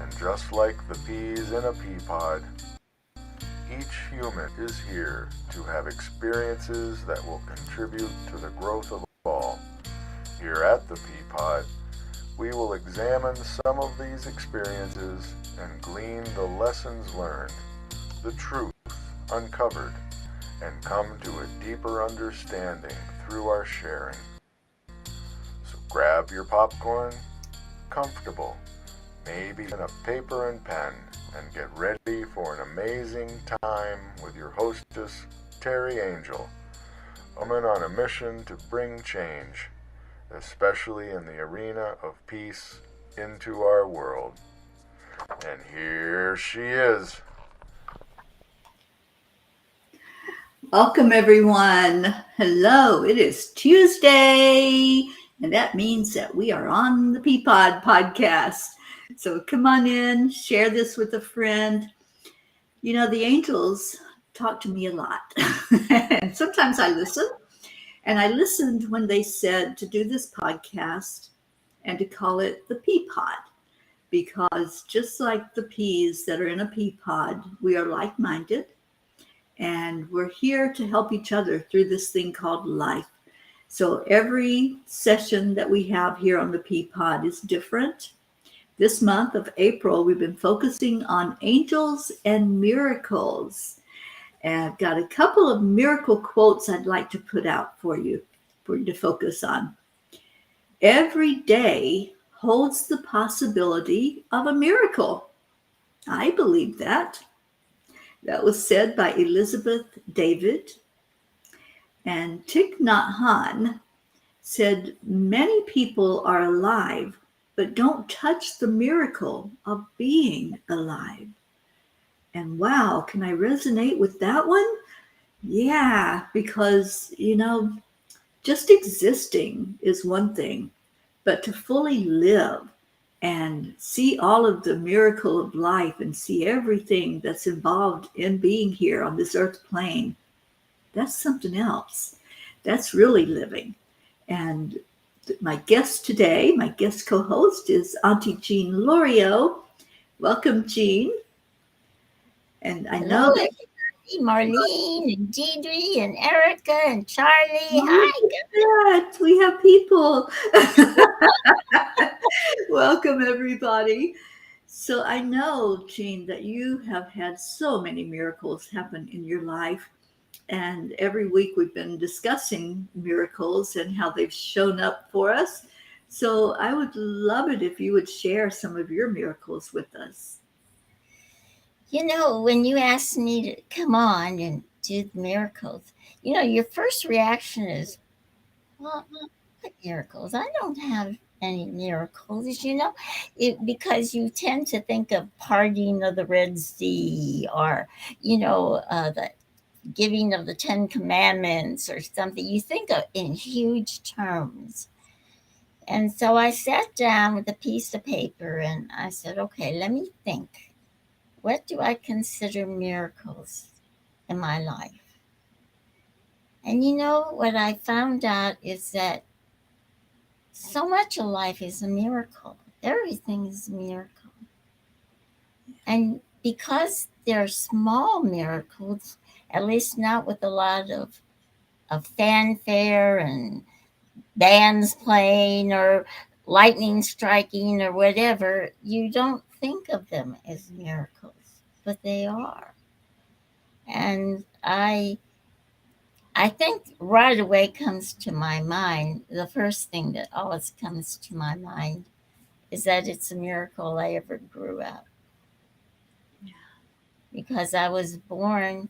And just like the peas in a peapod, each human is here to have experiences that will contribute to the growth of all. Here at the Peapod, we will examine some of these experiences and glean the lessons learned, the truth uncovered, and come to a deeper understanding through our sharing. So grab your popcorn, comfortable, maybe even a paper and pen, and get ready for an amazing time with your hostess, TeriAngel, a woman on a mission to bring change, especially in the arena of peace, into our world. And here she is. Welcome, everyone. Hello, it is Tuesday, and that means that we are on the Peapod podcast. So come on in, share this with a friend. You know, the angels talk to me a lot, and sometimes I listen. And I listened when they said to do this podcast and to call it the Peapod, because just like the peas that are in a pea pod, we are like minded and we're here to help each other through this thing called life. So every session that we have here on the Peapod is different. This month of April, we've been focusing on angels and miracles. And I've got a couple of miracle quotes I'd like to put out for you to focus on. Every day holds the possibility of a miracle. I believe that. That was said by Elizabeth David. And Thich Nhat Hanh said, many people are alive, but don't touch the miracle of being alive. And wow, can I resonate with that one? Yeah, because, just existing is one thing, but to fully live and see all of the miracle of life and see everything that's involved in being here on this earth plane, that's something else. That's really living. And my guest today, my guest co-host is Auntie Jean Lorio. Welcome, Jean. And I Hello, know that everybody. Marlene and Deidre and Erica and Charlie. look Hi. at that. We have people. Welcome, everybody. So I know, Jean, that you have had so many miracles happen in your life. And every week we've been discussing miracles and how they've shown up for us. So I would love it if you would share some of your miracles with us. When you asked me to come on and do the miracles, your first reaction is, well, what miracles? I don't have any miracles, because you tend to think of parting of the Red Sea or, the giving of the Ten Commandments or something. You think of in huge terms. And so I sat down with a piece of paper and I said, okay, let me think. What do I consider miracles in my life? And what I found out is that so much of life is a miracle. Everything is a miracle. And because they're small miracles, at least not with a lot of fanfare and bands playing or lightning striking or whatever, you don't think of them as miracles, but they are. And I think right away comes to my mind, the first thing that always comes to my mind is that it's a miracle I ever grew up. Because I was born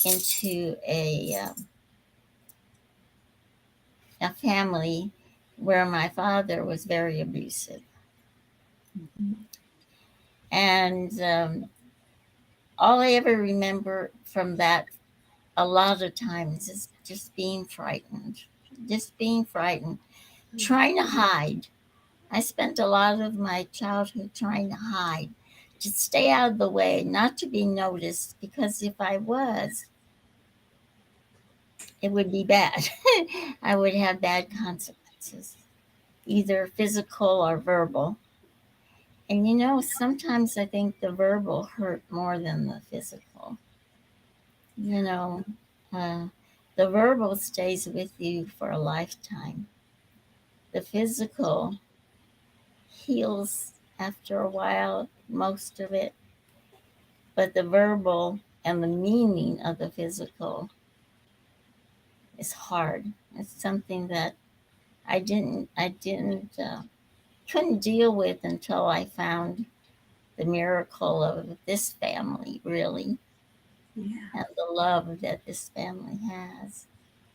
into a family where my father was very abusive. And all I ever remember from that a lot of times is just being frightened, trying to hide. I spent a lot of my childhood trying to hide, to stay out of the way, not to be noticed, because if I was, it would be bad. I would have bad consequences, either physical or verbal. And sometimes I think the verbal hurt more than the physical. You know, uh, the verbal stays with you for a lifetime. The physical heals after a while, most of it, but the verbal and the meaning of the physical is hard. It's something that I didn't couldn't deal with until I found the miracle of this family, really, Yeah. and the love that this family has.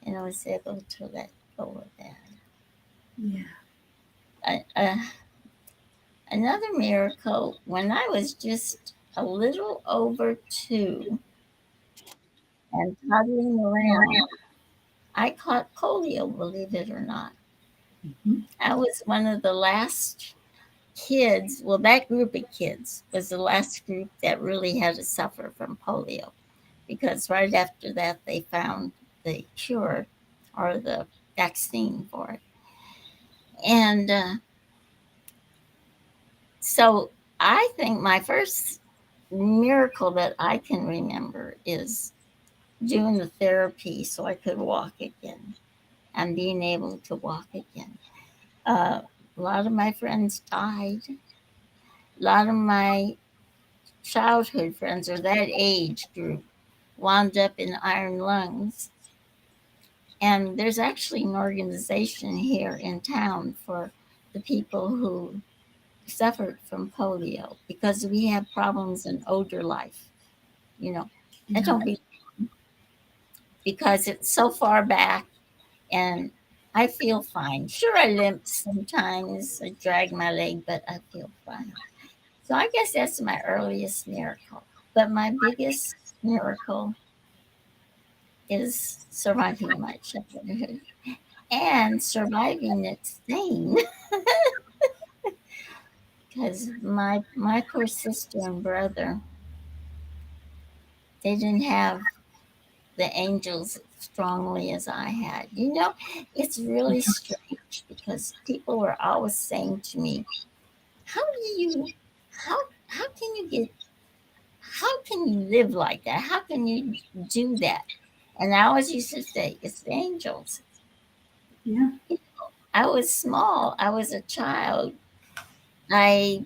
And I was able to let go of that. Yeah. Uh, another miracle, when I was just a little over 2 and toddling around, I caught polio, believe it or not. Mhm. I was one of the last kids, well, that group of kids was the last group that really had to suffer from polio because right after that they found the cure or the vaccine for it. And so I think my first miracle that I can remember is doing the therapy so I could walk again and being able to walk again. A lot of my friends died. A lot of my childhood friends or that age group wound up in iron lungs. And there's actually an organization here in town for the people who suffered from polio because we have problems in older life, you know. That Yeah. don't be because it's so far back and I feel fine. Sure, I limp sometimes, I drag my leg, but I feel fine. So I guess that's my earliest miracle. But my biggest miracle is surviving my childhood and surviving it sane because my poor sister and brother, they didn't have the angels as strongly as I had. It's really strange because people were always saying to me, how do you how can you get how can you live like that? How can you do that? And I always used to say, it's the angels. Yeah. I was small. I was a child. I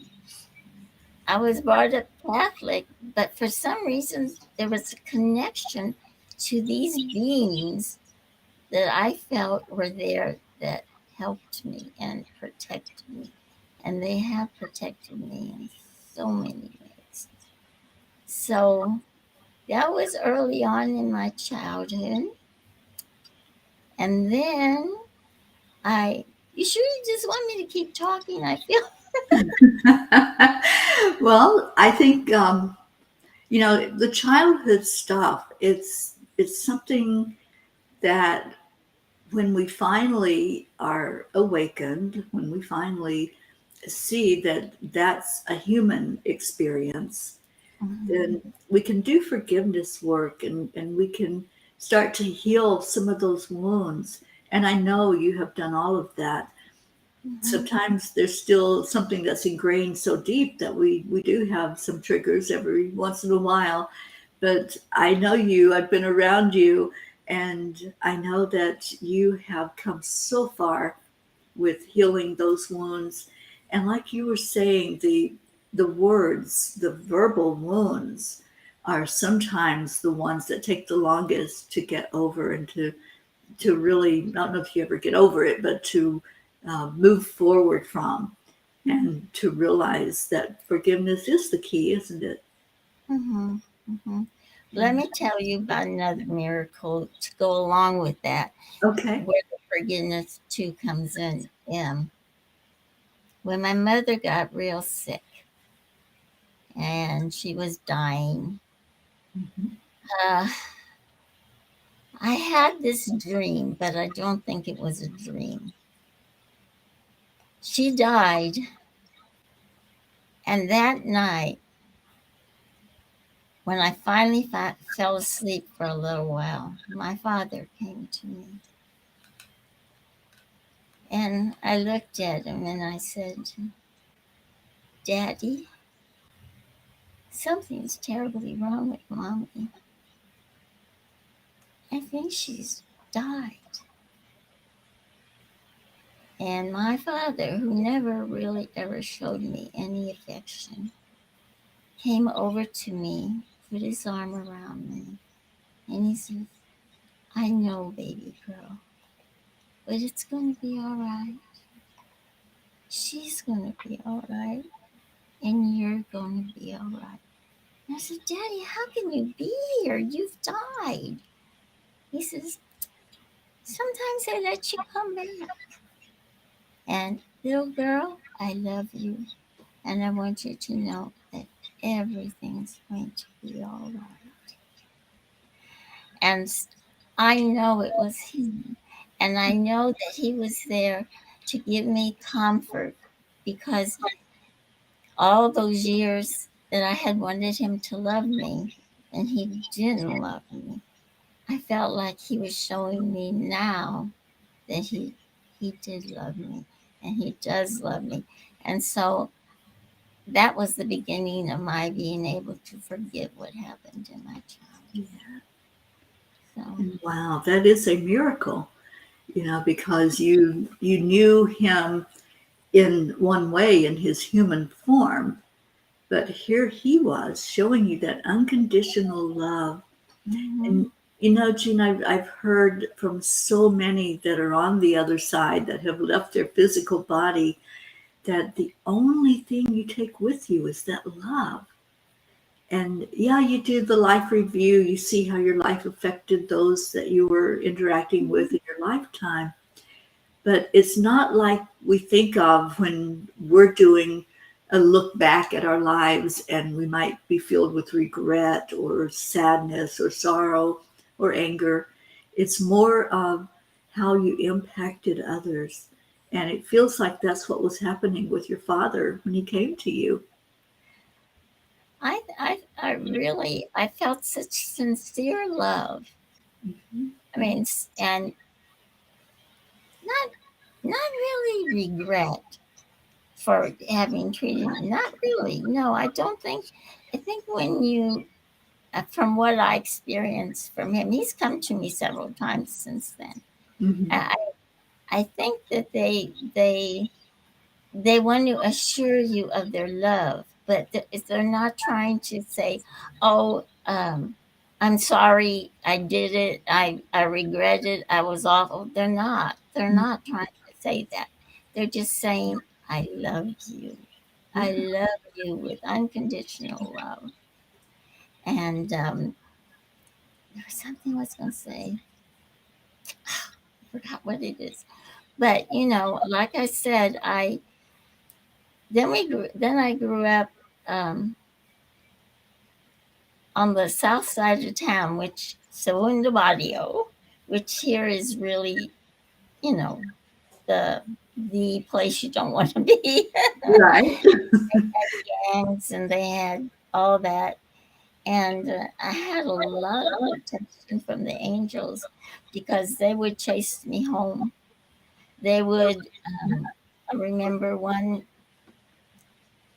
I was brought up Catholic, but for some reason there was a connection to these beings that I felt were there that helped me and protected me. And they have protected me in so many ways. So that was early on in my childhood. And then you sure you just want me to keep talking? I feel. Well, I think the childhood stuff. It's something that when we finally are awakened, when we finally see that that's a human experience, Mhm, then we can do forgiveness work and we can start to heal some of those wounds. And I know you have done all of that. mhm, Sometimes there's still something that's ingrained so deep that we do have some triggers every once in a while. But I know you, I've been around you, and I know that you have come so far with healing those wounds. And like you were saying, the words, the verbal wounds are sometimes the ones that take the longest to get over and to really, I don't know if you ever get over it, but to move forward from and to realize that forgiveness is the key, isn't it? mhm, mhm. Let Yeah. me tell you about another miracle to go along with that, Okay. where the forgiveness too comes in. When my mother got real sick and she was dying, Mhm. uh, I had this dream, but I don't think it was a dream. She died, and that night, when I finally fell asleep for a little while, my father came to me. And I looked at him and I said, Daddy, something's terribly wrong with Mommy. I think she's died. And my father, who never really ever showed me any affection, came over to me, put his arm around me, and he said, I know, baby girl, but it's going to be all right. She's going to be all right, and you're going to be all right. And I said, Daddy, how can you be here? You've died. He says, sometimes I let you come back. And little girl, I love you. And I want you to know that everything's going to be all right. And I know it was him. And I know that he was there to give me comfort, because all those years that I had wanted him to love me and he didn't love me, I felt like he was showing me now that he did love me, and he does love me. And so that was the beginning of my being able to forgive what happened in my childhood. So Wow, that is a miracle, because you knew him in one way in his human form, but here he was showing you that unconditional love. And Jean, I've heard from so many that are on the other side that have left their physical body that the only thing you take with you is that love. And yeah, you do the life review, you see how your life affected those that you were interacting with in your lifetime. But it's not like we think of when we're doing a look back at our lives and we might be filled with regret or sadness or sorrow or anger. It's more of how you impacted others. And it feels like that's what was happening with your father when he came to you. I really, I felt such sincere love. Mhm. I mean, and not really regret for having treated me. Not really. No, I don't think. I think when you, from what I experienced from him, he's come to me several times since then. Mhm. I I think that they want to assure you of their love, but they're not trying to say, "Oh, I'm sorry, I did it. I regret it. I was awful." They're not. They're not trying to say that. They're just saying, "I love you. I Yeah. love you with unconditional love." And there was something I was going to say. I forgot what it is. But like I said, then I grew up. Um, on the south side of town, which Segundo Barrio, which here is really, you know, the place you don't want to be. Right. Gangs, and they had all that, and I had a lot of protection from the angels because they would chase me home. They would. I remember one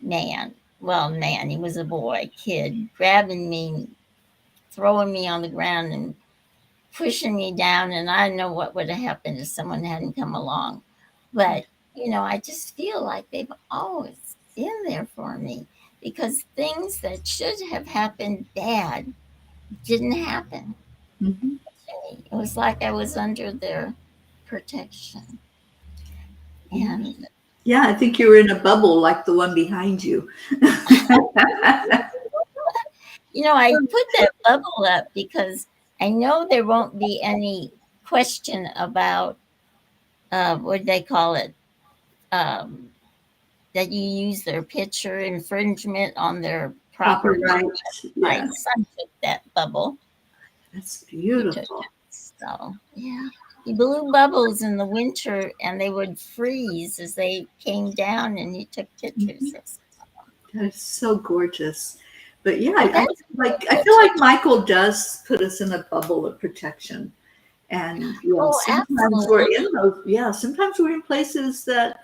man. Well, man, he was a boy, kid, grabbing me, throwing me on the ground, and pushing me down, and I know what would have happened if someone hadn't come along. But I just feel like they've always been there for me, because things that should have happened bad didn't happen Mhm. to me. It was like I was under their protection. Yeah. And Yeah, I think you were in a bubble like the one behind you. I put that bubble up because I know there won't be any question about what they call it, um, that you use their picture infringement on their property. Copyright. My Yeah, son took that bubble. that's He took beautiful. it. So yeah. He blew bubbles in the winter and they would freeze as they came down, and he took pictures Mhm. of. That is so gorgeous. But yeah, But that's I feel like Michael does put us in a bubble of protection. And oh, sometimes we're absolutely. in those, sometimes we're in places that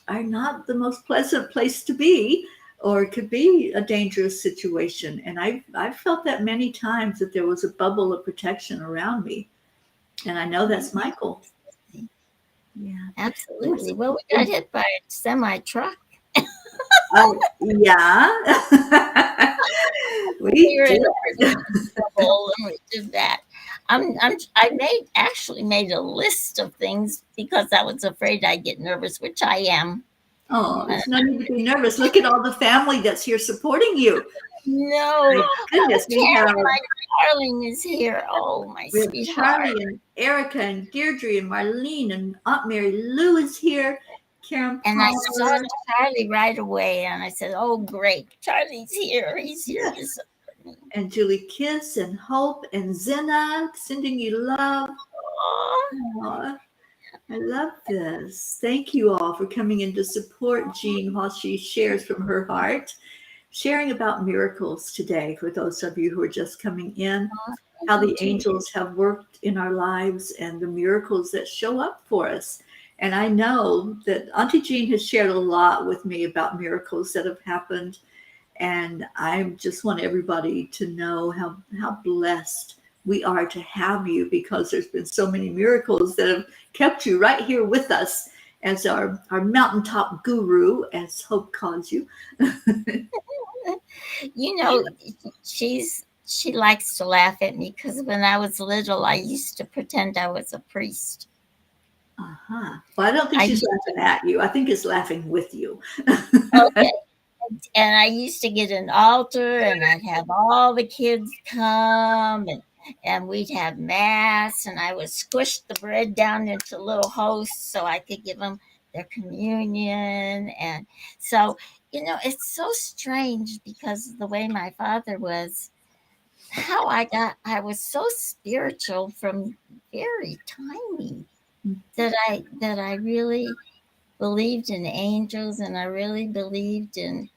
are not the most pleasant place to be. or it could be a dangerous situation. And I've felt that many times, that there was a bubble of protection around me. And I know that's Michael. Yeah. Absolutely. Well, we got hit by a semi truck. Yeah. We We were in did. trouble and we did that. I actually made a list of things because I was afraid I'd get nervous, which I am. Oh, there's no need to be nervous. Look at all the family that's here supporting you. No. My goodness, Terry, my darling, is here. Oh, my we have sweetheart. Charlie and Erica and Deirdre and Marlene and Aunt Mary Lou is here. Karen And I saw Palmer. Charlie right away, and I said, "Oh, great, Charlie's here. He's here to support me." And Julie Kiss and Hope and Zena sending you love. Aw, I love this. Thank you all for coming in to support Jean while she shares from her heart, sharing about miracles today for those of you who are just coming in, how the angels have worked in our lives and the miracles that show up for us. And I know that Auntie Jean has shared a lot with me about miracles that have happened. And I just want everybody to know how blessed we are to have you, because there's been so many miracles that have kept you right here with us as our mountaintop guru, as Hope calls you. You know, she likes to laugh at me because when I was little, I used to pretend I was a priest. Uh-huh. Well, I don't think she's laughing at you. I think it's laughing with you. Okay. And I used to get an altar, and I'd have all the kids come, and we'd have mass, and I would squish the bread down into little hosts so I could give them their communion. And so, it's so strange because of the way my father was, how I was so spiritual from very tiny, that I really believed in angels, and I really believed in,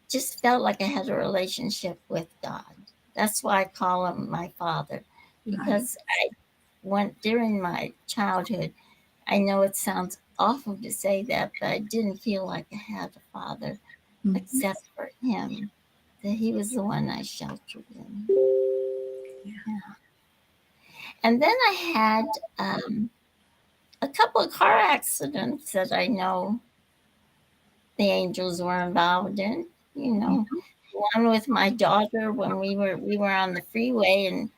just felt like I had a relationship with God. That's why I call him my father, because I went during my childhood. I know it sounds awful to say that, but I didn't feel like I had a father except for him. That he was the one I sheltered in. Yeah. And then I had a couple of car accidents that I know the angels were involved in. One with my daughter when we were on the freeway, and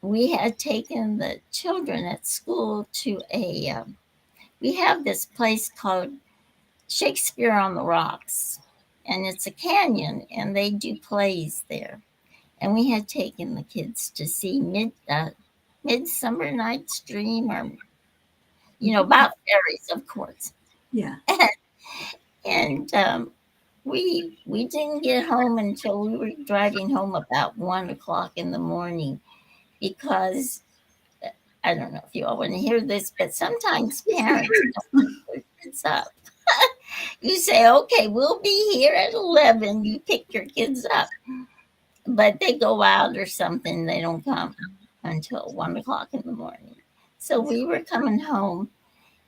we had taken the children at school to we have this place called Shakespeare on the Rocks, and it's a canyon, and they do plays there. And we had taken the kids to see Midsummer Night's Dream, or about fairies, of course. Yeah. And we didn't get home until we were driving home about 1 o'clock in the morning, because I don't know if you all want to hear this, but sometimes parents don't pick their kids up. You say, "Okay, we'll be here at 11. You pick your kids up," but they go out or something. They don't come until 1 o'clock in the morning. So we were coming home,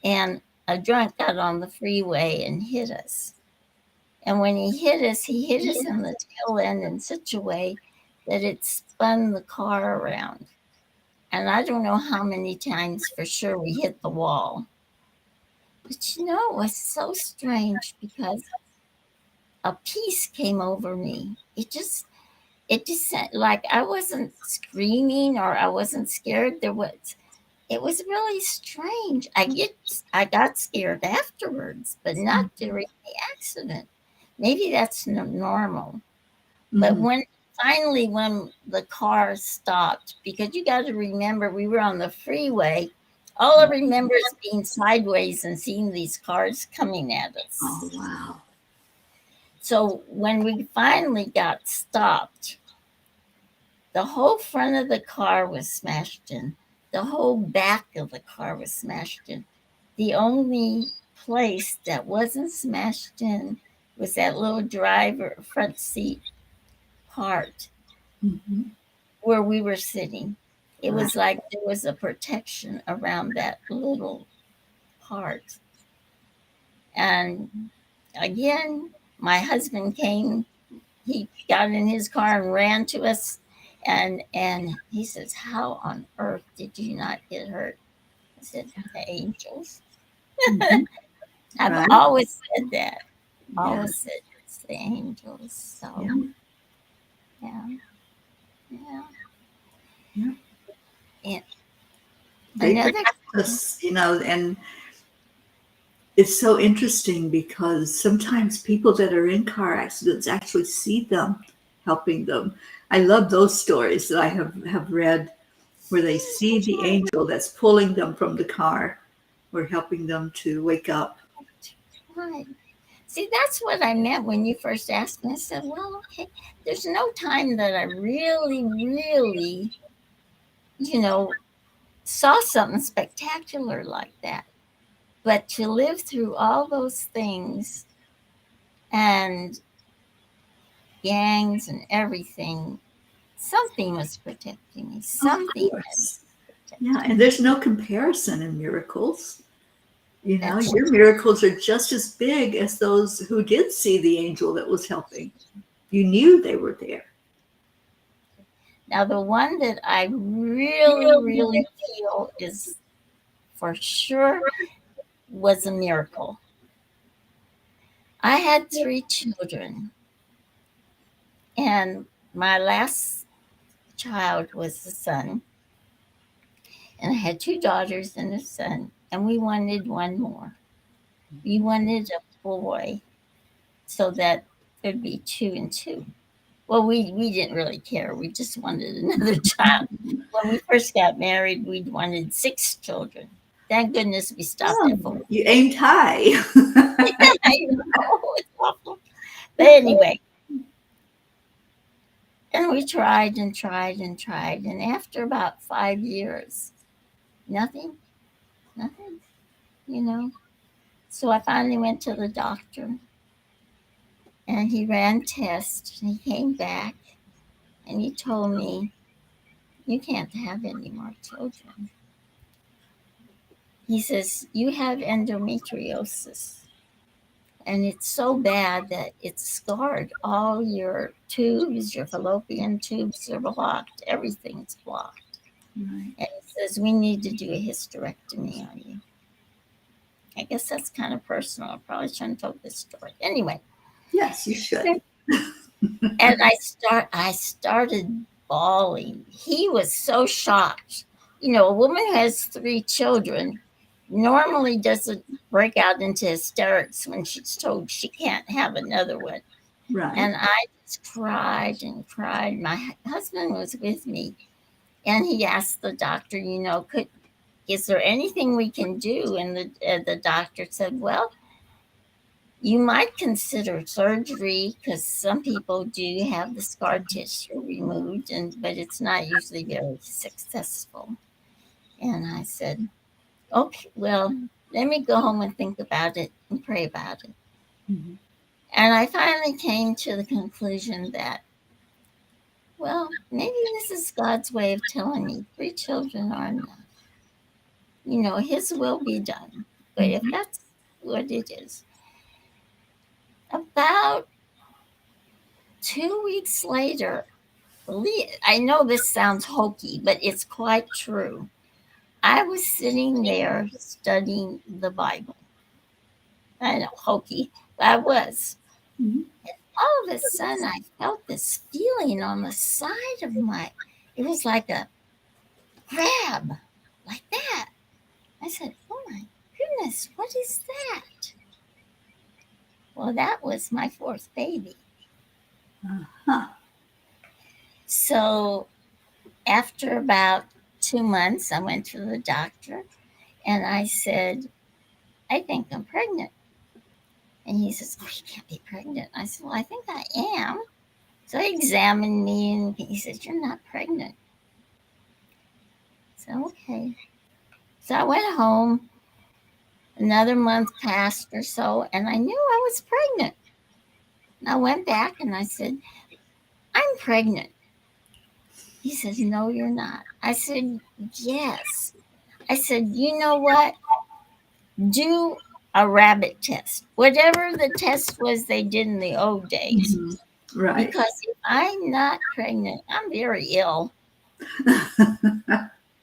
and a drunk got on the freeway and hit us. And when he hit us in the tail end in such a way that it spun the car around. And I don't know how many times for sure we hit the wall. But it was so strange, because a peace came over me. It just like I wasn't screaming or I wasn't scared. It was really strange. I got scared afterwards, but not during the accident. Maybe that's normal. But when the car stopped, because you got to remember we were on the freeway, all I remember is being sideways and seeing these cars coming at us. Oh, wow. So when we finally got stopped, the whole front of the car was smashed in. The whole back of the car was smashed in. The only place that wasn't smashed in was that little driver front seat part where we were sitting. It was like there was a protection around that little part. And again, my husband came. He got in his car and ran to us, and he says, "How on earth did you not get hurt?" I said, "The angels." Mhm. I've Right? always said that. Yeah. Always said it's the angels. So Yeah. yeah, yeah. Yeah. And They another, protect us, and it's so interesting because sometimes people that are in car accidents actually see them helping them. I love those stories that I have read where they see the angel that's pulling them from the car or helping them to wake up. right. See, that's what I meant when you first asked me. I said, well, okay, there's no time that I really, really, you know, saw something spectacular like that. But to live through all those things and gangs and everything, something was protecting me. Of Something had course. Yeah, protected and me. there's no comparison in miracles. That's Your miracles are just as big as those who did see the angel that was helping. You knew they were there. now the one that I really, really feel is for sure was a miracle. I had 3 children, and my last child was a son, and I had 2 daughters and a son, and we wanted one more. We wanted a boy so that there'd be 2 and 2. Well, we didn't really care. We just wanted another child. When we first got married, we wanted 6 children. Thank goodness we stopped at 4. Oh, you aimed high. I know it's awful, but anyway, and we tried and tried and tried, and after about 5 years, nothing, nothing, you know. So I finally went to the doctor, and he ran tests, and he came back, and he told me, "You can't have any more children." He says, "You have endometriosis, and it's so bad that it's scarred. All your tubes, your fallopian tubes are blocked. Everything's blocked." Right. And he says, "We need to do a hysterectomy on you." I guess that's kind of personal. I probably shouldn't tell this story. Anyway, Yes, you should. and I started bawling. He was so shocked. A woman who has 3 children normally doesn't break out into hysterics when she's told she can't have another one. Right. And I just cried and cried. My husband was with me, and he asked the doctor, is there anything we can do? And the doctor said, well, you might consider surgery because some people do have the scar tissue removed, but it's not usually very successful. And I said, okay, well, let me go home and think about it and pray about it. Mhm. And I finally came to the conclusion that, well, maybe this is God's way of telling me 3 children are enough. His will be done. But if that's what it is, about 2 weeks later, I know this sounds hokey, but it's quite true. I was sitting there studying the Bible. I know, hokey, but I was. Mhm. All of a sudden, I felt this feeling on the side of it was like a grab, like that. I said, oh my goodness, what is that? Well, that was my 4th baby. Uh-huh. So after about 2 months, I went to the doctor and I said, I think I'm pregnant. And he says, oh, you can't be pregnant. I said, well, I think I am. So he examined me and he says, you're not pregnant. So, okay. So I went home. Another month passed or so, and I knew I was pregnant. And I went back and I said, I'm pregnant. He says, no, you're not. I said, yes. I said, you know what? Do a rabbit test, whatever the test was they did in the old days. Mhm. Right. Because if I'm not pregnant, I'm very ill.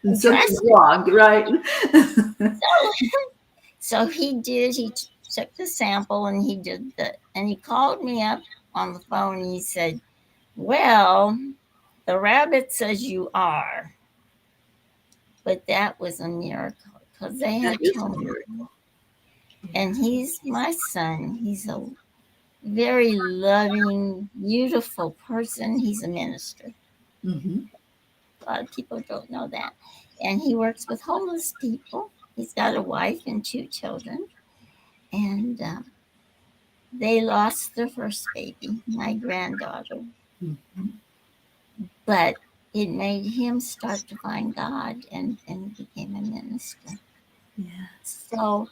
And And something's trust me. wrong, right? So he did. He took the sample and he called me up on the phone. And he said, "Well, the rabbit says you are," but that was a miracle because they That had is a told me. miracle. And he's my son. He's a very loving, beautiful person. He's a minister. Mm-hmm. A lot of people don't know that. And he works with homeless people. He's got a wife and 2 children. And they lost their first baby, my granddaughter. Mm-hmm. But it made him start to find God and became a minister. Yeah. So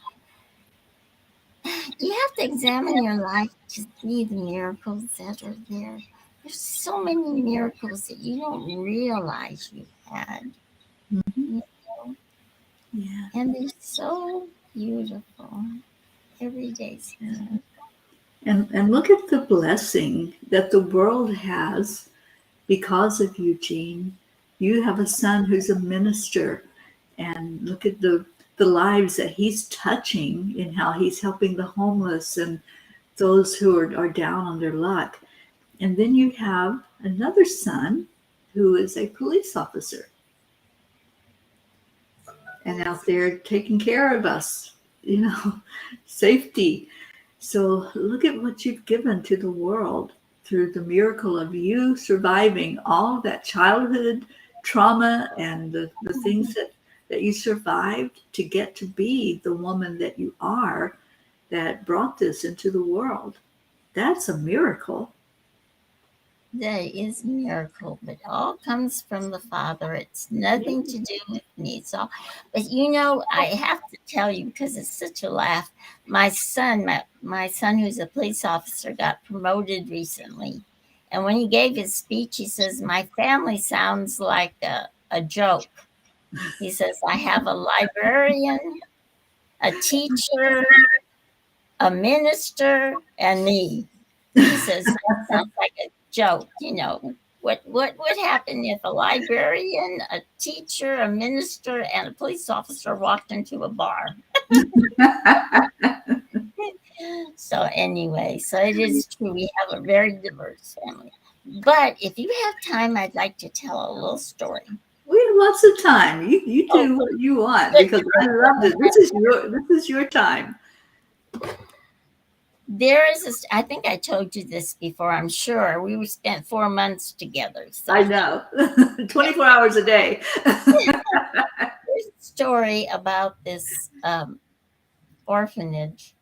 you have to examine your life to see the miracles that are there. There's so many miracles that you don't realize you had. Mm-hmm. You know? Yeah. And they're so beautiful. Every day's a miracle. And look at the blessing that the world has because of Eugene. You have a son who's a minister, and look at the lives that he's touching in how he's helping the homeless and those who are down on their luck. And then you have another son who is a police officer and out there taking care of us, safety. So look at what you've given to the world through the miracle of you surviving all that childhood trauma and the things that you survived to get to be the woman that you are that brought this into the world. That's a miracle. That is a miracle, but all comes from the Father. It's nothing to do with me. So, but I have to tell you because it's such a laugh. My son, who's a police officer, got promoted recently, and when he gave his speech, he says, "My family sounds like a joke." He says, "I have a librarian, a teacher, a minister, and me." He says, "That sounds like a joke." What would happen if a librarian, a teacher, a minister, and a police officer walked into a bar? So anyway, so it is true. We have a very diverse family. But if you have time, I'd like to tell a little story. We have lots of time. You Oh, do what you want good. because I loved it. This is your time. There is I think I told you this before, I'm sure. We spent 4 months together. So I know. 24 hours a day. there's a story about this orphanage.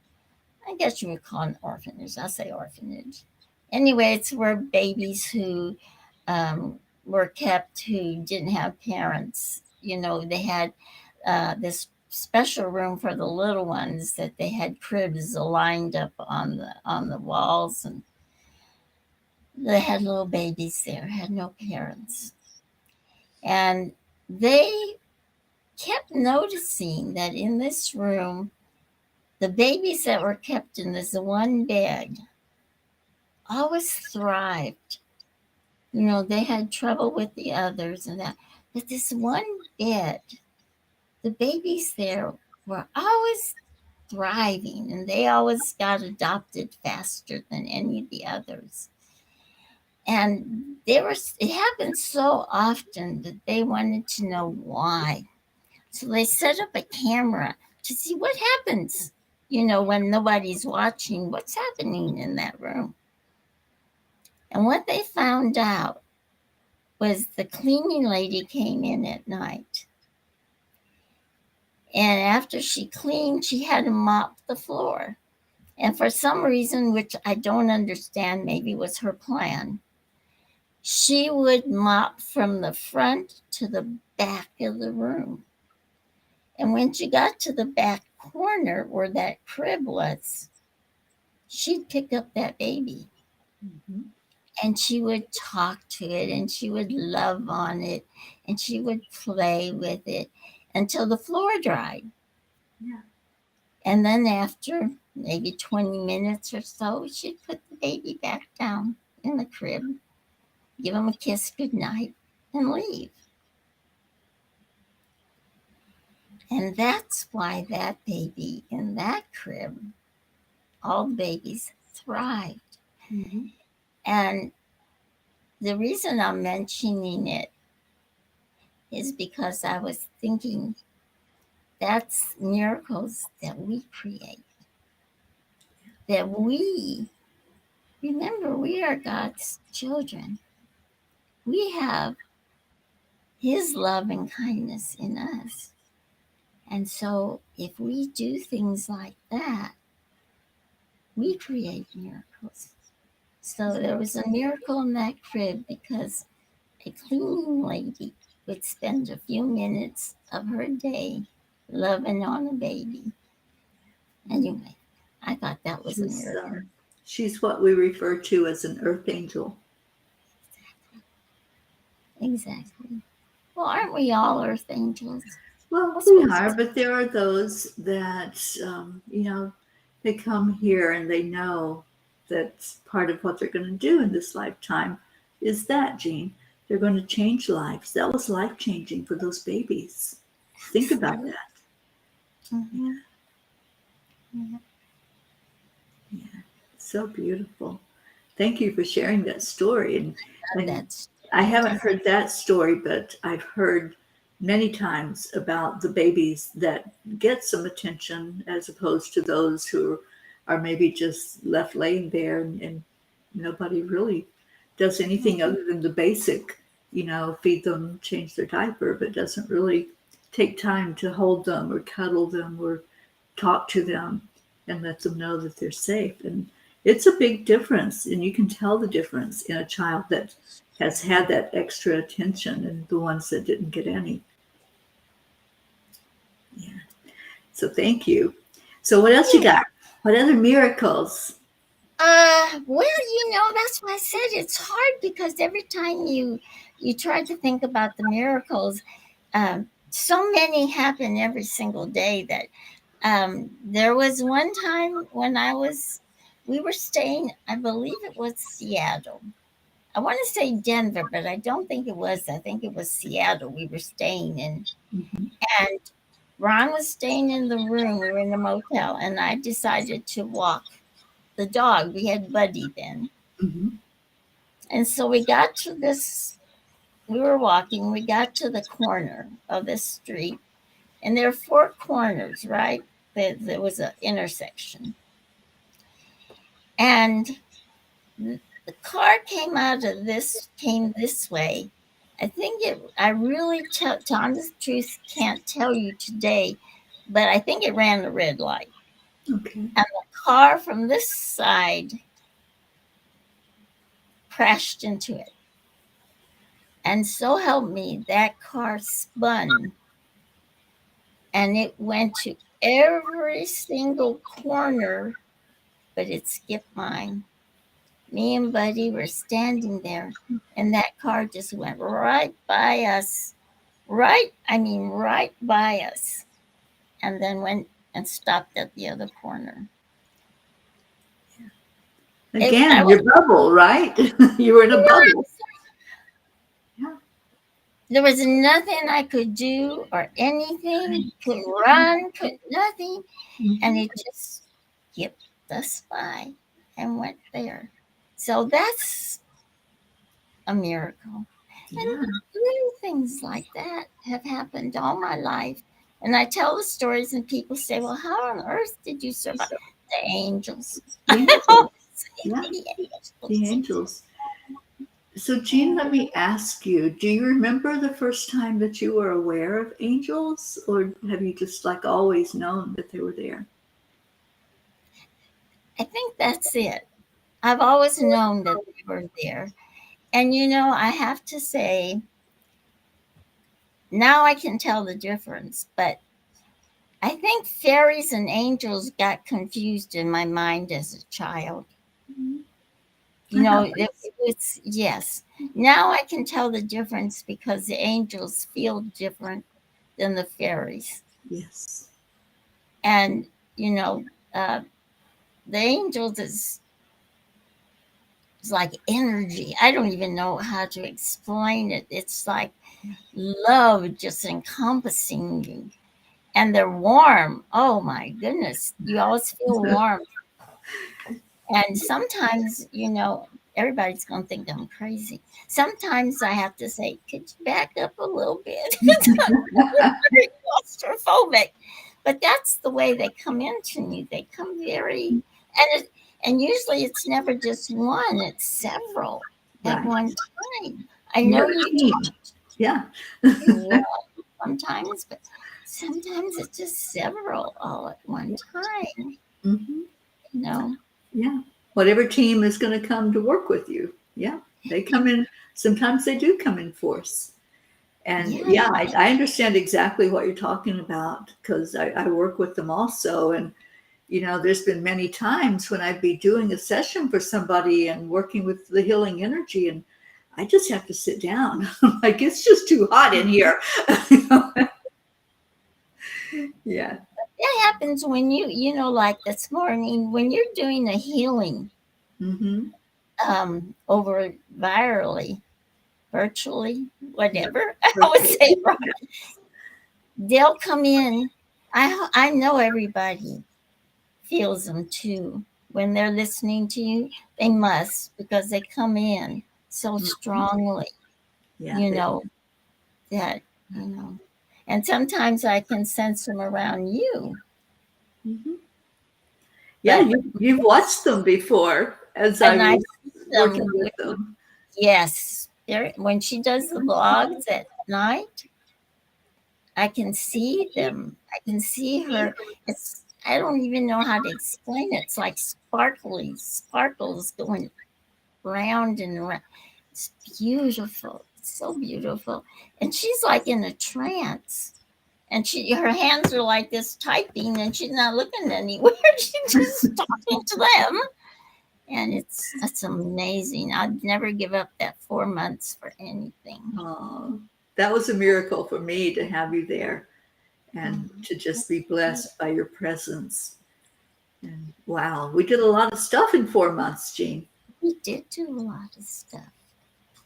I guess you would call it an orphanage. I'll say orphanage. Anyway, it's where babies who were kept who didn't have parents. They had this special room for the little ones that they had cribs lined up on the walls, and they had little babies there, had no parents, and they kept noticing that in this room, the babies that were kept in this one bed always thrived. They had trouble with the others and that. But this one bed, the babies there were always thriving and they always got adopted faster than any of the others. And it happened so often that they wanted to know why. So they set up a camera to see what happens, when nobody's watching, what's happening in that room. And what they found out was the cleaning lady came in at night. And after she cleaned, she had to mop the floor. And for some reason, which I don't understand, maybe was her plan, she would mop from the front to the back of the room. And when she got to the back corner where that crib was, she'd pick up that baby. Mm-hmm. And she would talk to it and she would love on it and she would play with it until the floor dried. Yeah. And then after maybe 20 minutes or so, she'd put the baby back down in the crib, give him a kiss goodnight, and leave. And that's why that baby in that crib, all babies thrived. Mm-hmm. And the reason I'm mentioning it is because I was thinking that's miracles that we create. That we, remember, we are God's children. We have His love and kindness in us. And so if we do things like that, we create miracles. So there was a miracle in that crib because a cleaning lady would spend a few minutes of her day loving on a baby. Anyway, I thought that was a miracle. She's what we refer to as an earth angel. Exactly. Well, aren't we all earth angels? Well, we are, but there are those that, they come here and they know that part of what they're going to do in this lifetime is that, Jean. They're going to change lives. That was life-changing for those babies. Think about that. Mm-hmm. Yeah, so beautiful. Thank you for sharing that story. And I haven't heard that story, but I've heard many times about the babies that get some attention as opposed to those who are maybe just left laying there and nobody really does anything other than the basic, feed them, change their diaper, but doesn't really take time to hold them or cuddle them or talk to them and let them know that they're safe. And it's a big difference, and you can tell the difference in a child that has had that extra attention and the ones that didn't get any. Yeah. So thank you. So what else you got? What other miracles? Well, that's why I said it's hard because every time you try to think about the miracles, so many happen every single day that there was one time when we were staying, I believe it was Seattle. I want to say Denver, but I don't think it was. I think it was Seattle we were staying in. Mm-hmm. And Ron was staying in the room. We were in a motel, and I decided to walk the dog. We had Buddy then. Mm-hmm. And so we got to we were walking, we got to the corner of this street, and there are 4 corners, right? There was an intersection. And the car came this way. I really, to honest truth, can't tell you today, but I think it ran the red light. Okay. And the car from this side crashed into it. And so help me, that car spun and it went to every single corner, but it skipped mine. Me and Buddy were standing there, and that car just went right by us. Right by us. And then went and stopped at the other corner. Again, your bubble, right? You were in a bubble. Yeah. There was nothing I could do or anything. Couldn't run, nothing. Mm-hmm. And it just skipped us by and went there. So that's a miracle. Yeah. And little things like that have happened all my life. And I tell the stories and people say, well, how on earth did you survive? The angels. The angels. Yeah. The angels. So, Jean, let me ask you, do you remember the first time that you were aware of angels, or have you just always known that they were there? I think that's it. I've always known that they were there. And, I have to say, now I can tell the difference, but I think fairies and angels got confused in my mind as a child. Mm-hmm. Yes. Now I can tell the difference because the angels feel different than the fairies. Yes. And you know, the angels is like energy. I don't even know how to explain it. It's like love just encompassing you. And they're warm. Oh my goodness. You always feel warm. And sometimes, everybody's going to think I'm crazy. Sometimes I have to say, could you back up a little bit? I'm very claustrophobic. But that's the way they come into me. They come very, and usually it's never just one, it's several at Right. one time. I know You're a you team. talk Yeah. well sometimes, but sometimes it's just several all at one time, Hmm. you know. Yeah. Whatever team is going to come to work with you. Yeah. They come in. Sometimes they do come in force. And Yeah, yeah, I understand exactly what you're talking about because I work with them also. And, there's been many times when I'd be doing a session for somebody and working with the healing energy, and I just have to sit down. Like, it's just too hot in here. Yeah. that happens when like this morning when you're doing a healing Mm-hmm. over virtually, Yeah. whatever. I would say it right. They'll come in. I know everybody feels them too. When they're listening to you, they must because they come in so strongly, Yeah. you know, that, you know. And sometimes I can sense them around you. Mm-hmm. Yeah. But You've watched them before as I and I was see working them with them. yes. When she does the vlogs at night, I can see them. I can see her. I don't even know how to explain it. It's like sparkles going round and round. It's beautiful. It's so beautiful. And she's like in a trance. And her hands are like this typing and she's not looking anywhere. She's just talking to them. And it's amazing. I'd never give up that 4 months for anything. Oh, that was a miracle for me to have you there and Mhm. to just be blessed by your presence. And wow, we did a lot of stuff in 4 months, Jean. We did do a lot of stuff.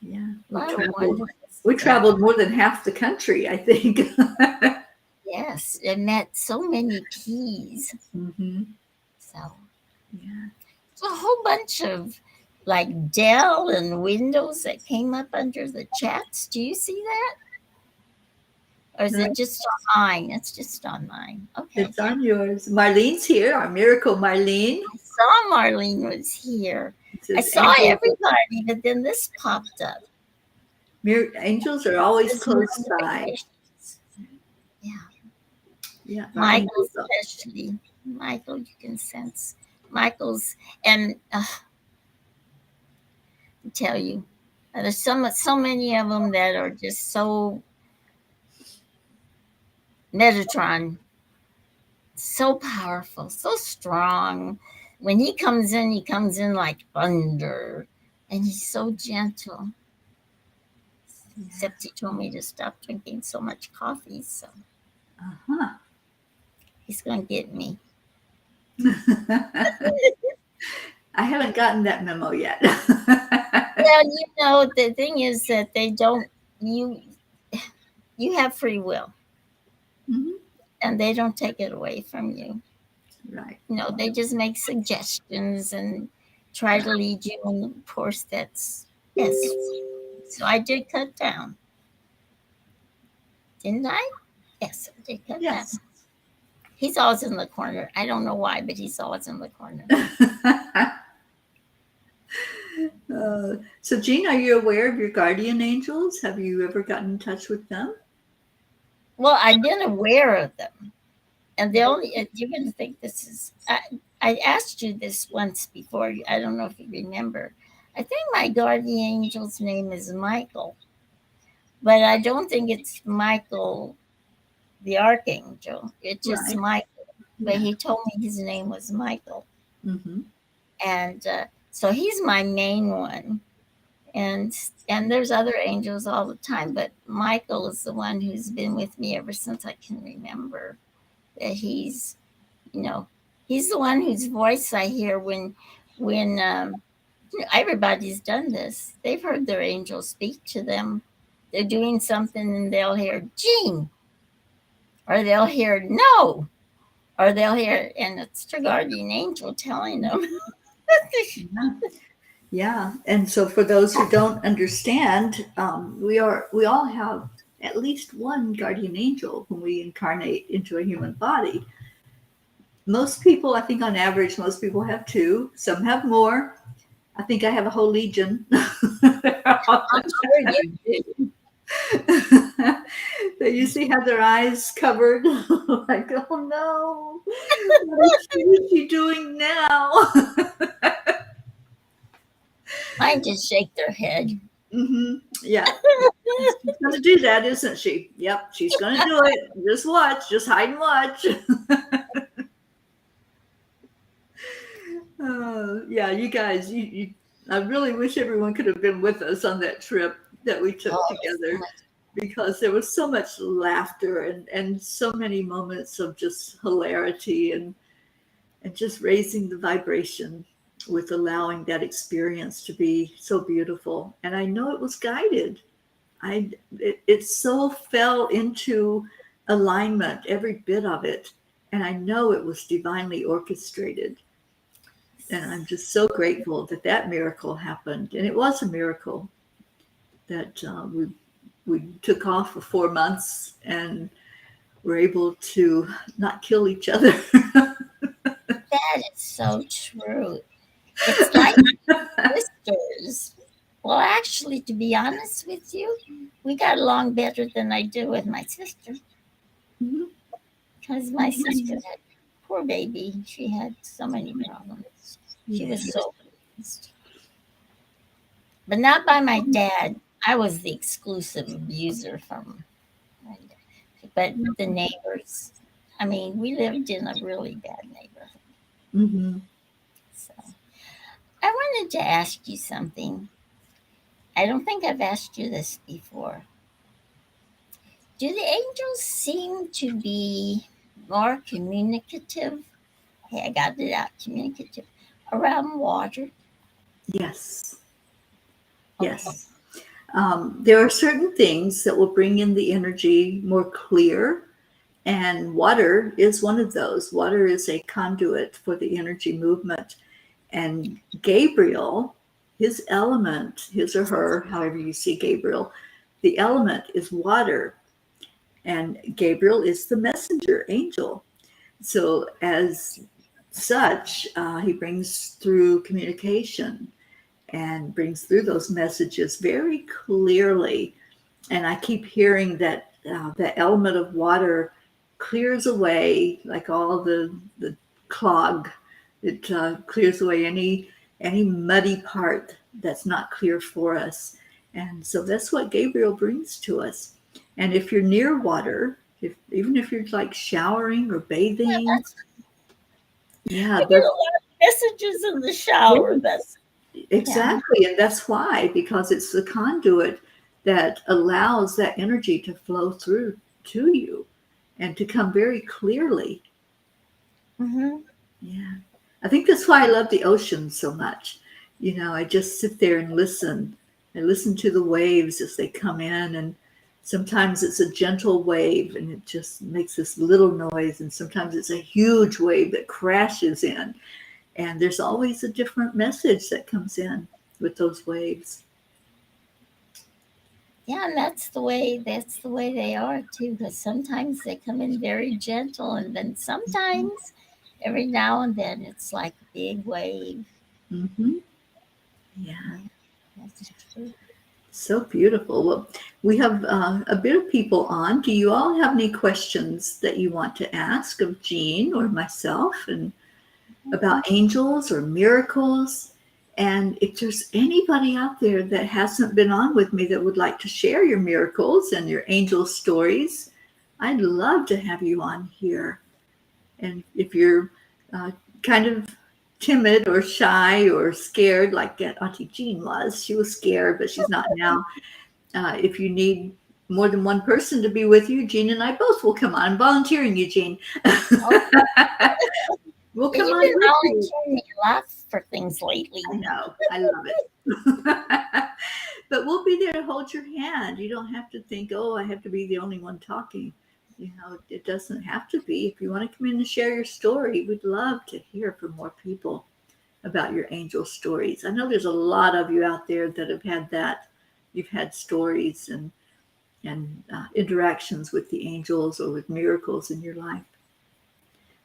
Yeah, A lot of wonderful we stuff. traveled more than half the country, I think. Yes, I met so many P's. Hmm. So Yeah. it's a whole bunch of like Dell and Windows that came up under the chats. Do you see that? Or is it just on mine? It's just on mine. Okay. It's on yours. Marlene's here, our miracle Marlene. I saw Marlene was here. It I says saw everybody, but then this popped up. angels are always This close by. notifications. Yeah. Yeah, our Michael, angels are. especially. Michael, you can sense. Michael's, and I tell you, there's so many of them that are just so Metatron, so powerful, so strong. When he comes in like thunder, and he's so gentle. Except he told me to stop drinking so much coffee, so Uh-huh. he's going to get me. I haven't gotten that memo yet. Well, the thing is that they don't you you have free will, Mhm. and they don't take it away from you. Right. They just make suggestions and try to lead you on the course that's best. So I did cut down, didn't I? Yes, I did cut down. Yes. He's always in the corner. I don't know why, but he's always in the corner. So, Jean, are you aware of your guardian angels? Have you ever gotten in touch with them? Well, I've been aware of them. And the only, you're going to think this is, I asked you this once before. I don't know if you remember. I think my guardian angel's name is Michael, but I don't think it's Michael the archangel. It's just Right. Michael. But Yeah. he told me his name was Michael. Mm-hmm. And so he's my main one. And there's other angels all the time, but Michael is the one who's been with me ever since I can remember. That he's, you know, He's the one whose voice I hear when everybody's done this. They've heard their angel speak to them. They're doing something and they'll hear Jean, or they'll hear no, or they'll hear, and it's their guardian angel telling them. Yeah. And so for those who don't understand, we all have at least one guardian angel when we incarnate into a human body. Most people, I think on average, most people have two. Some have more. I think I have a whole legion. I'm sure you do. They usually have their eyes covered, like, oh no, what is she doing now? Mine just shake their head. Yeah, she's going to do that, isn't she? Yep, she's going to do it. Just watch, just hide and watch. Yeah, you guys, I really wish everyone could have been with us on that trip that we took together, because there was so much laughter and so many moments of just hilarity and just raising the vibration with allowing that experience to be so beautiful. And I know it was guided. It so fell into alignment, every bit of it. And I know it was divinely orchestrated. And I'm just so grateful that that miracle happened. And it was a miracle that we took off for 4 months and were able to not kill each other. That is so true. It's like sisters. Well, actually, to be honest with you, we got along better than I do with my sister. Because my sister had, poor baby, she had so many problems. She was so abused. But not by my dad. I was the exclusive abuser from my dad. But the neighbors, I mean, we lived in a really bad neighborhood. So I wanted to ask you something. I don't think I've asked you this before. Do the angels seem to be more communicative? Hey, I got it out, communicative, around water? Yes. Okay. Yes. There are certain things that will bring in the energy more clear, and water is one of those. Water is a conduit for the energy movement. And Gabriel, his element, his or her, however you see Gabriel, the element is water. And Gabriel is the messenger angel. So as such, he brings through communication and brings through those messages very clearly. And I keep hearing that the element of water clears away like all the clog. It clears away any muddy part that's not clear for us. And so that's what Gabriel brings to us. And if you're near water, even if you're like showering or bathing, I get a lot of messages in the shower. That's exactly. And that's why, because it's the conduit that allows that energy to flow through to you and to come very clearly. Yeah. I think that's why I love the ocean so much. You know, I just sit there and listen. I listen to the waves as they come in, and sometimes it's a gentle wave and it just makes this little noise, and sometimes it's a huge wave that crashes in. And there's always a different message that comes in with those waves. Yeah, and that's the way they are too, because sometimes they come in very gentle, and then sometimes every now and then it's like a big wave. Yeah. That's true. So beautiful. Well, we have a bit of people on. Do you all have any questions that you want to ask of Jean or myself, and about angels or miracles? And if there's anybody out there that hasn't been on with me that would like to share your miracles and your angel stories, I'd love to have you on here. And if you're kind of timid or shy or scared, like Auntie Jean was, she was scared, but she's not now. If you need more than one person to be with you, Jean and I both will come on. I'm volunteering you, Jean. We'll Yeah, come you've on been with you. volunteering me a lot for things lately. I know. I love it. But we'll be there to hold your hand. You don't have to think, oh, I have to be the only one talking. You know, it doesn't have to be. If you want to come in and share your story, we'd love to hear from more people about your angel stories. I know there's a lot of you out there that have had that. You've had stories and interactions with the angels or with miracles in your life.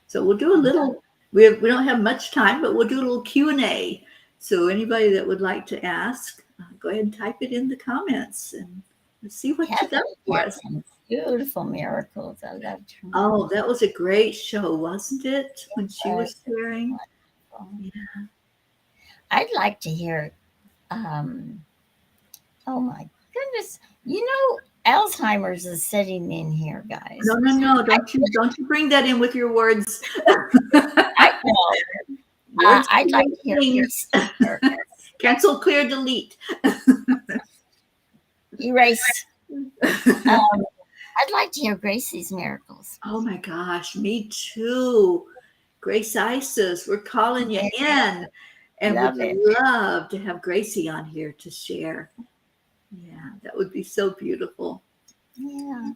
So we'll do a little. We don't have much time, but we'll do a little Q&A. So anybody that would like to ask, go ahead and type it in the comments and see what you got for us. Some beautiful miracles. I loved her. Oh, that was a great show, wasn't it? When she was sharing. Yeah. I'd like to hear. Oh my goodness! You know, Alzheimer's is sitting in here, guys. No! Don't you bring that in with your words. I know. I'd like to hear cancel, clear, delete. Erase. I'd like to hear Gracie's miracles. Oh my gosh, me too. Grace Isis, we're calling you in. And we'd love to have Gracie on here to share. Yeah, that would be so beautiful. Yeah.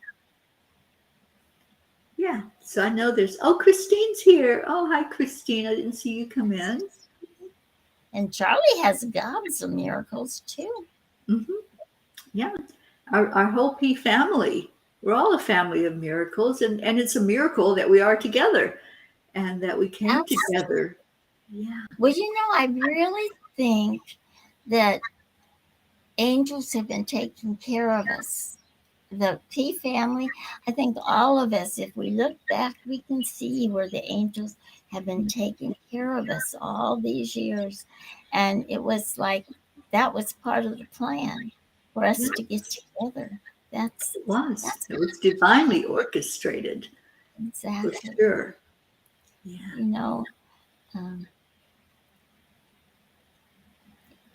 Yeah, so I know Christine's here. Oh, hi, Christine. I didn't see you come in. And Charlie has gobs of miracles too. Mm-hmm. Yeah, our whole P family. We're all a family of miracles, and it's a miracle that we are together and that we came together. Yeah. Well, you know, I really think that angels have been taking care of us. The P family, I think all of us, if we look back, we can see where the angels have been taking care of us all these years. And it was like that was part of the plan for us to get together. It was divinely orchestrated. Exactly. For sure. Yeah. You know,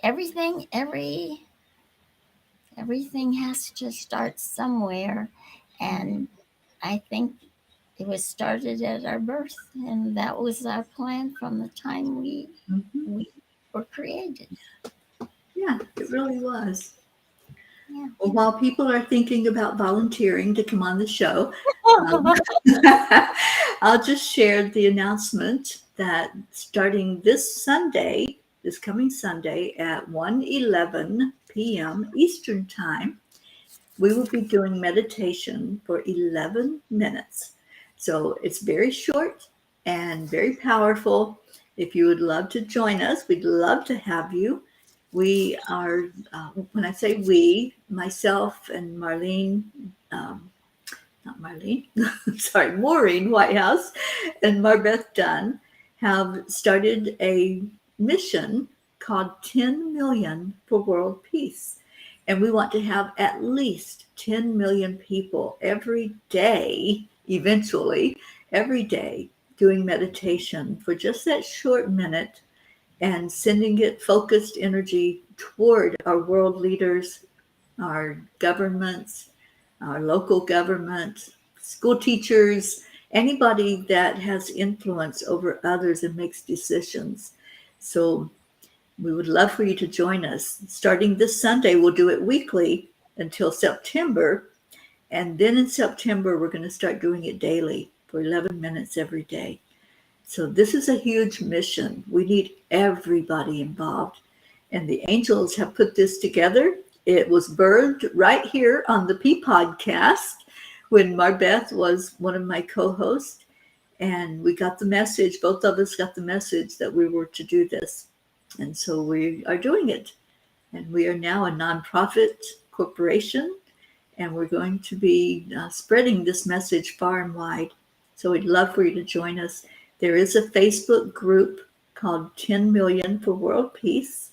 everything has to start somewhere, and I think it was started at our birth, and that was our plan from the time we were created. Yeah, it really was. Yeah. Well, while people are thinking about volunteering to come on the show, I'll just share the announcement that starting this coming Sunday at 1:11 p.m. Eastern Time, we will be doing meditation for 11 minutes. So it's very short and very powerful. If you would love to join us, we'd love to have you. We are, when I say we, myself and Maureen Whitehouse and Marbeth Dunn have started a mission called 10 Million for World Peace. And we want to have at least 10 million people every day, eventually, every day, doing meditation for just that short minute and sending it focused energy toward our world leaders, our governments, our local government, school teachers, anybody that has influence over others and makes decisions. So we would love for you to join us. Starting this Sunday, we'll do it weekly until September. And then in September, we're going to start doing it daily for 11 minutes every day. So this is a huge mission. We need everybody involved. And the angels have put this together. It was birthed right here on the Peapodcast when Marbeth was one of my co-hosts. And we got the message, both of us got the message that we were to do this. And so we are doing it. And we are now a nonprofit corporation. And we're going to be spreading this message far and wide. So we'd love for you to join us. There is a Facebook group called 10 Million for World Peace.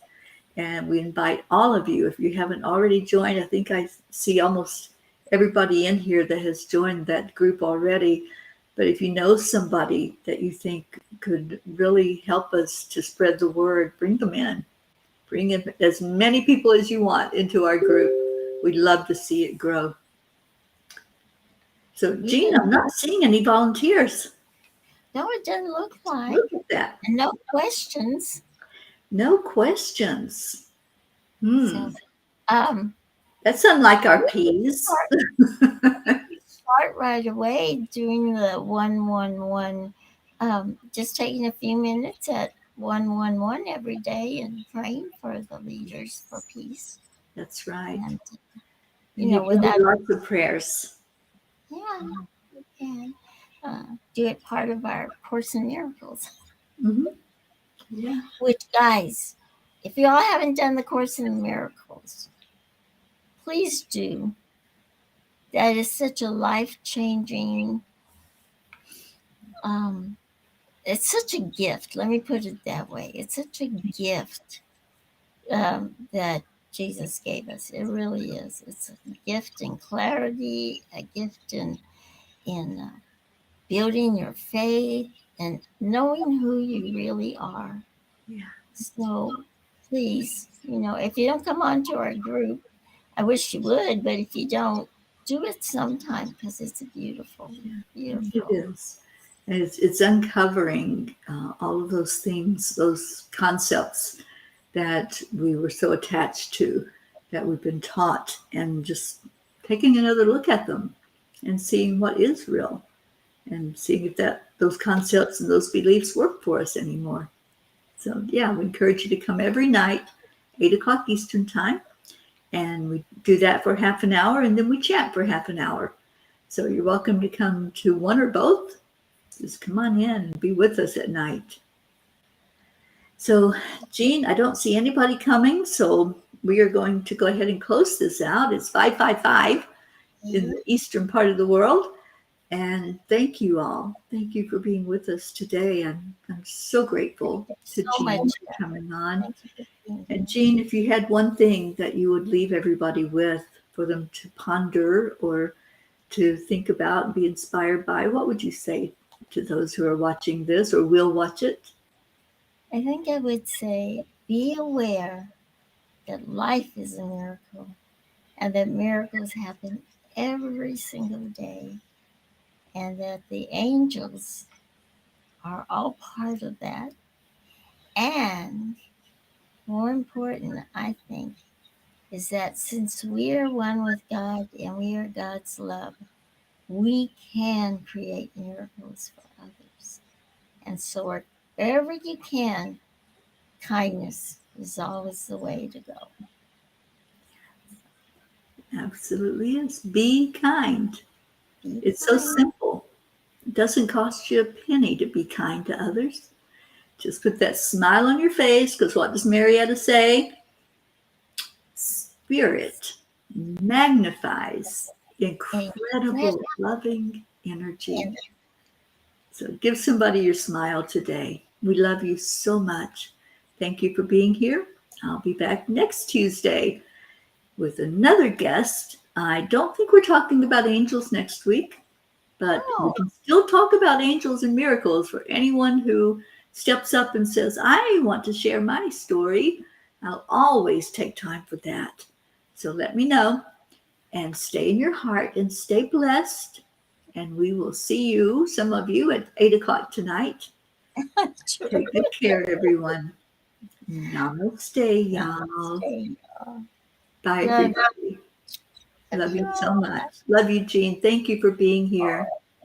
And we invite all of you, if you haven't already joined, I think I see almost everybody in here that has joined that group already. But if you know somebody that you think could really help us to spread the word, bring them in. Bring in as many people as you want into our group. We'd love to see it grow. So, Jean, I'm not seeing any volunteers. No, it doesn't look like. Look at that. And no questions. No questions. So, um, That's unlike our we peas. start right away doing the 111. Just taking a few minutes at 111 every day and praying for the leaders for peace. That's right. And You can without do lots of prayers. yeah, we can do it part of our Course in Miracles. Mm-hmm. Yeah. Which, guys, if you all haven't done the Course in Miracles, please do. That is such a life-changing. It's such a gift. Let me put it that way. It's such a gift that Jesus gave us. It really is. It's a gift in clarity, a gift in building your faith and knowing who you really are. Yeah. So please, if you don't come on to our group, I wish you would, but if you don't, do it sometime because it's beautiful, It beautiful. is. And it's uncovering all of those things, those concepts that we were so attached to, that we've been taught, and just taking another look at them and seeing what is real, and seeing if those concepts and those beliefs work for us anymore. So yeah, we encourage you to come every night, 8 o'clock Eastern time, and we do that for half an hour, and then we chat for half an hour. So you're welcome to come to one or both. Just come on in and be with us at night. So, Jean, I don't see anybody coming, so we are going to go ahead and close this out. It's 5:55 in the eastern part of the world. And thank you all. Thank you for being with us today. I'm so grateful to So Jean much. for coming on. Thank you for being And here. Jean, if you had one thing that you would leave everybody with for them to ponder or to think about and be inspired by, what would you say to those who are watching this or will watch it? I think I would say be aware that life is a miracle and that miracles happen every single day and that the angels are all part of that. And more important, I think, is that since we are one with God and we are God's love, we can create miracles for others. And so, wherever you can, kindness is always the way to go. Absolutely is. Be kind. Be It's so kind. simple. It doesn't cost you a penny to be kind to others. Just put that smile on your face, because what does Marietta say? Spirit magnifies incredible loving energy. So give somebody your smile today. We love you so much. Thank you for being here. I'll be back next Tuesday with another guest. I don't think we're talking about angels next week, but we can still talk about angels and miracles for anyone who steps up and says, I want to share my story. I'll always take time for that. So let me know, and stay in your heart and stay blessed. And we will see you, some of you, at 8 o'clock tonight. Take good care, everyone. Namaste, y'all. Bye, everybody. Love you so much. Love you, Jean. Thank you for being here.